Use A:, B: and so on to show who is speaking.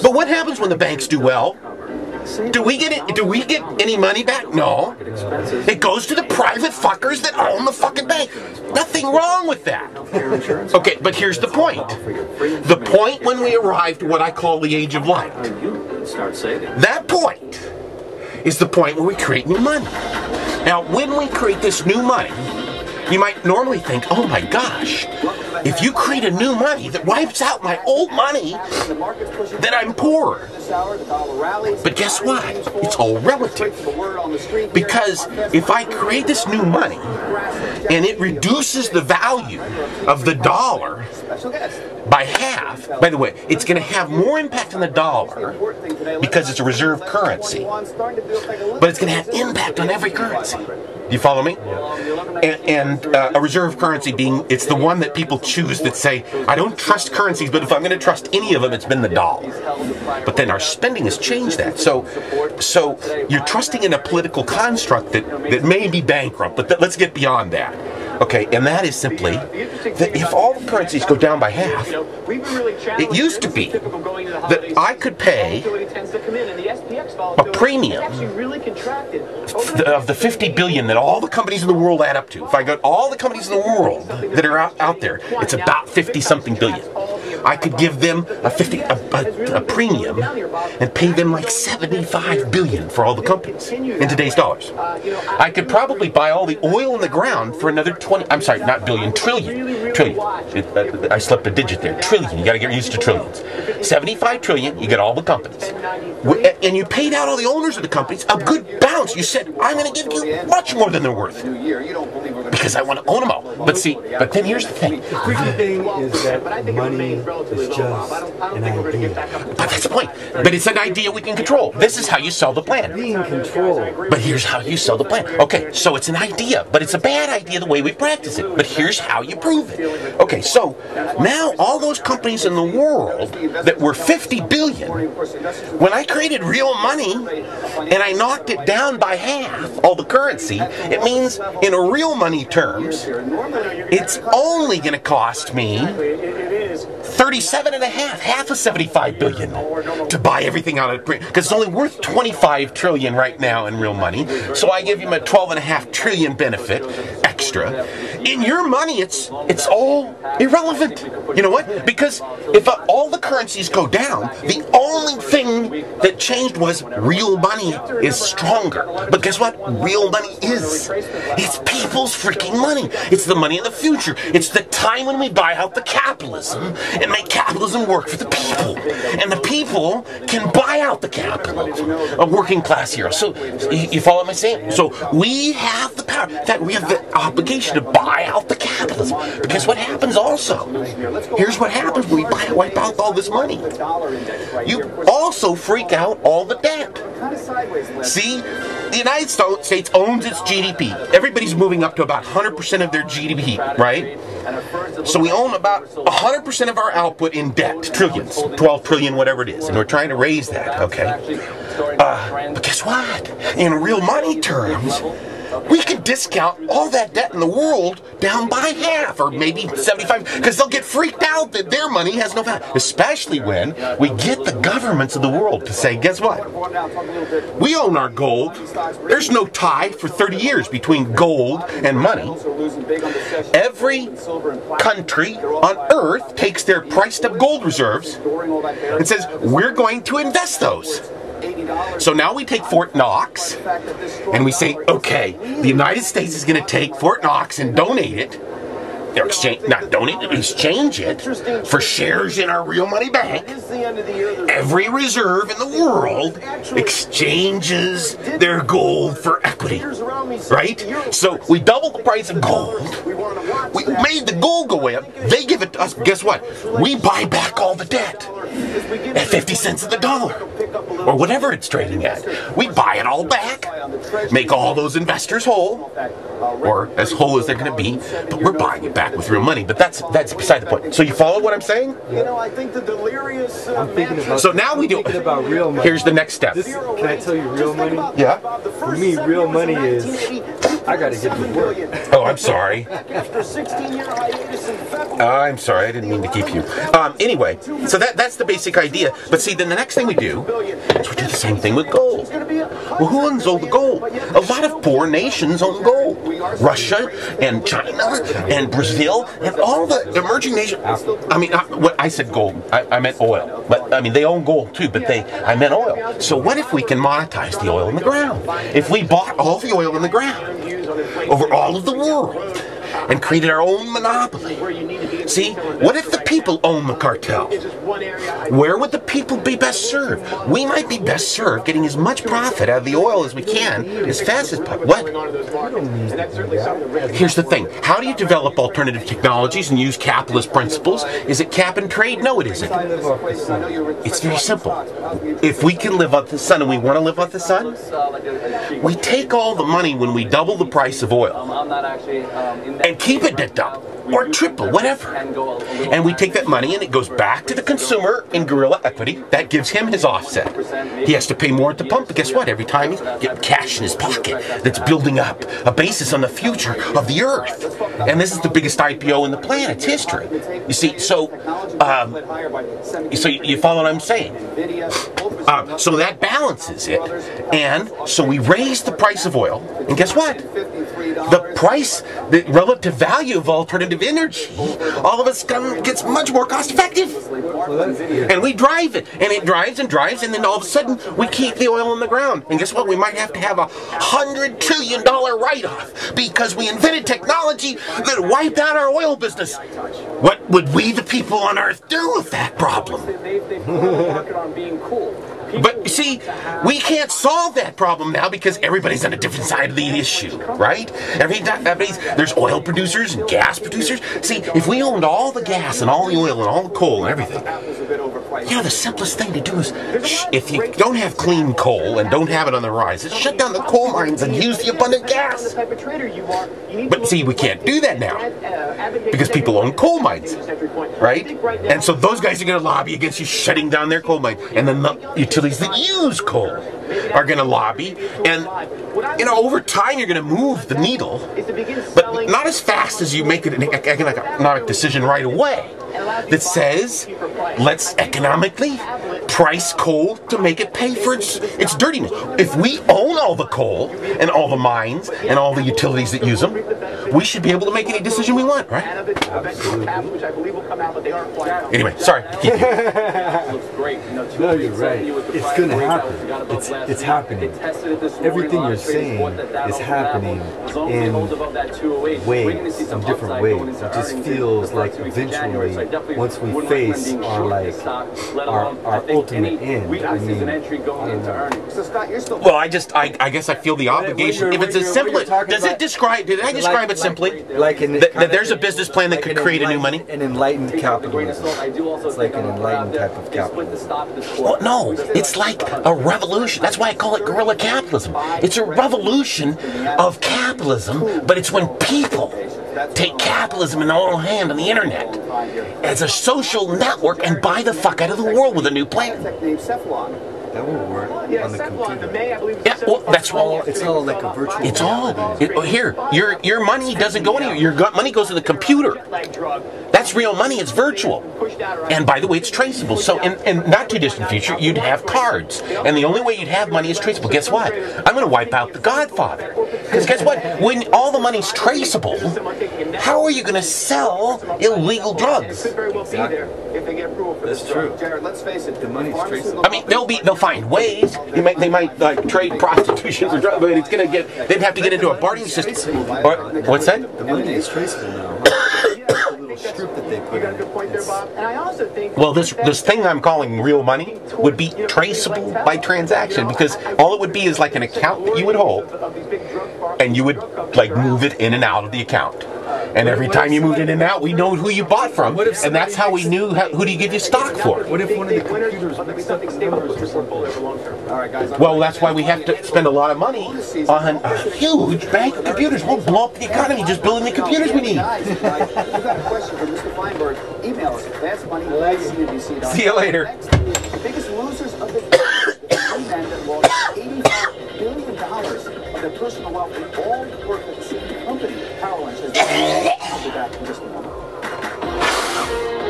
A: But what happens when the banks do well? Do we get it? Do we get any money back? No. It goes to the private fuckers that own the fucking bank. Nothing wrong with that. Okay, but here's the point. The point when we arrived to what I call the age of light. That point is the point where we create new money. Now, when we create this new money, you might normally think, oh my gosh, if you create a new money that wipes out my old money, then I'm poor. But guess what? It's all relative. Because if I create this new money and it reduces the value of the dollar by half, by the way, it's going to have more impact on the dollar because it's a reserve currency, but it's going to have impact on every currency. Do you follow me? And a reserve currency being, it's the one that people choose that say, I don't trust currencies, but if I'm going to trust any of them, it's been the dollar. But then our spending has changed that. So you're trusting in a political construct that may be bankrupt, but let's get beyond that. Okay, and that is simply that if all the currencies go down by half, it used to be that I could pay a premium of the 50 billion that all the companies in the world add up to. If I got all the companies in the world that are out there, it's about 50-something billion. I could give them a premium and pay them like 75 billion for all the companies in today's dollars. I could probably buy all the oil in the ground for another 20, I'm sorry, not billion, trillion. I slipped a digit there. Trillion, you got to get used to trillions. 75 trillion, you get all the companies. And you paid out all the owners of the companies a good bounce. You said, I'm going to give you much more than they're worth. Because I want to own them all. But then here's the thing.
B: The crazy thing is that money is just an idea.
A: But that's the point. But it's an idea we can control. This is how you sell the plan.
B: Being controlled.
A: But here's how you sell the plan. Okay, so it's an idea, but it's a bad idea the way we practice it. But here's how you prove it. Okay, so now all those companies in the world that were 50 billion, when I created real money and I knocked it down by half, all the currency, it means in a real money terms, it's only going to cost me 37 and a half of 75 billion to buy everything out of print, because it's only worth 25 trillion right now in real money. So I give him a 12.5 trillion benefit extra. In your money, it's all irrelevant. You know what? Because if all the currencies go down, the only thing that changed was real money is stronger. But guess what? Real money is. It's people's freaking money. It's the money of the future. It's the time when we buy out the capitalism and make capitalism work for the people. And the people can buy out the capitalism of working class heroes. So, you follow what I'm saying? So, we have the power. In fact, we have the obligation to buy out the capitalism. Because what happens also, here's what happens when we wipe out all this money. You also freak out all the debt. See? The United States owns its GDP. Everybody's moving up to about 100% of their GDP, right? So we own about 100% of our output in debt, trillions, 12 trillion, whatever it is, and we're trying to raise that, okay? But guess what? In real money terms, we could discount all that debt in the world down by half, or maybe 75, because they'll get freaked out that their money has no value. Especially when we get the governments of the world to say, guess what? We own our gold. There's no tie for 30 years between gold and money. Every country on earth takes their priced up gold reserves and says, we're going to invest those. So now we take Fort Knox and we say, okay, the United States is going to take Fort Knox and donate it, or exchange, not donate it, exchange it for shares in our real money bank. Every reserve in the world exchanges their gold for equity, right? So we double the price of gold. We made the gold go up. They give it to us. Guess what? We buy back all the debt at 50 cents of the dollar, or whatever it's trading at. We buy it all back, make all those investors whole, or as whole as they're going to be, but we're buying it back with real money. But that's beside the point. So you follow what I'm saying?
B: You know, I think the delirious.
A: So now we do.
B: About real money.
A: Here's the next step.
B: Can I tell you real money?
A: Yeah.
B: For me, real money is I gotta get to work.
A: Oh, I'm sorry. I'm sorry, I didn't mean to keep you. Anyway, so that's the basic idea. But see, then the next thing we do is we do the same thing with gold. Well, who owns all the gold? A lot of poor nations own gold. Russia and China and Brazil and all the emerging nations. I mean, what I said gold. I meant oil. But I mean, they own gold too. But I meant oil. So what if we can monetize the oil in the ground? If we bought all the oil in the ground over all of the world and created our own monopoly. See, what if the people own the cartel? Where would the people be best served? We might be best served getting as much profit out of the oil as we can as fast as possible. What? Here's the thing. How do you develop alternative technologies and use capitalist principles? Is it cap and trade? No, it isn't. It's very simple. If we can live off the sun and we want to live off the sun, we take all the money when we double the price of oil and keep it at double or triple, whatever. And we take that money and it goes back to the consumer in guerrilla equity. That gives him his offset. He has to pay more at the pump, but guess what? Every time he's getting cash in his pocket that's building up a basis on the future of the earth. And this is the biggest IPO in the planet's history. You see, so you follow what I'm saying? So that balances it. And so we raise the price of oil. And guess what? The relative value of alternative energy, all of a sudden gets much more cost effective. And we drive it, and it drives and drives, and then all of a sudden we keep the oil in the ground. And guess what? We might have to have $100 trillion write-off because we invented technology that wiped out our oil business. What would we, the people on Earth, do with that problem? But you see, we can't solve that problem now because everybody's on a different side of the issue, right? There's oil producers and gas producers. See, if we owned all the gas and all the oil and all the coal and everything, you know, the simplest thing to do is, if you don't have clean coal and don't have it on the rise, is shut down the coal mines and use the abundant gas. But see, we can't do that now because people own coal mines, right? And so those guys are going to lobby against you shutting down their coal mine, and then the utilities that use coal are going to lobby, and you know, over time you're going to move the needle, but not as fast as you make it an economic decision right away that says, let's economically price coal to make it pay for its dirtiness. If we own all the coal and all the mines and all the utilities that use them, we should be able to make any decision we want, right? Anyway, sorry.
B: No, you're right. It's going to happen. It's happening. Everything you're saying is happening in ways, in different ways. It just feels like eventually, once we face our ultimate end, I mean,
A: well, I guess I feel the obligation. If it's as simple as, did I describe it simply?
B: Like
A: that there's a business plan that could create a new money?
B: An enlightened capitalism. It's like an enlightened type of capitalism.
A: Well, no, it's like a revolution. That's why I call it guerrilla capitalism. It's a revolution of capitalism, but it's when people take capitalism in their own hand on the internet as a social network and buy the fuck out of the world with a new plan.
B: That will work on the computer.
A: Yeah, well, that's all.
B: It's all like a virtual.
A: It's all here. Your money doesn't go anywhere. Your money goes to the computer. That's real money. It's virtual. And by the way, it's traceable. So in not too distant future, you'd have cards, and the only way you'd have money is traceable. Guess what? I'm going to wipe out the Godfather. Because guess what? When all the money's traceable, how are you going to sell illegal drugs?
B: That's true. Let's face it. The money's traceable.
A: I mean, they'll find ways. They might like trade prostitution for drugs, but it's going to they'd have to get into a bartering system. What's that?
B: The money is traceable now. Strip that they put in.
A: Well, this thing I'm calling real money would be traceable by transaction, because all it would be is like an account that you would hold, and you would like move it in and out of the account. And every time you moved it in and out, we know who you bought from, and that's how we knew who to give you stock for.
B: What if one of the computers mixed up the numbers?
A: Well, that's why we have to spend a lot of money on a huge bank of computers. We'll blow up the economy just building the computers we need. See you later.
C: The biggest losers of the men that lost $85 billion the personal wealth, they all work at the same company. Powerline says, I'll be back in just a moment.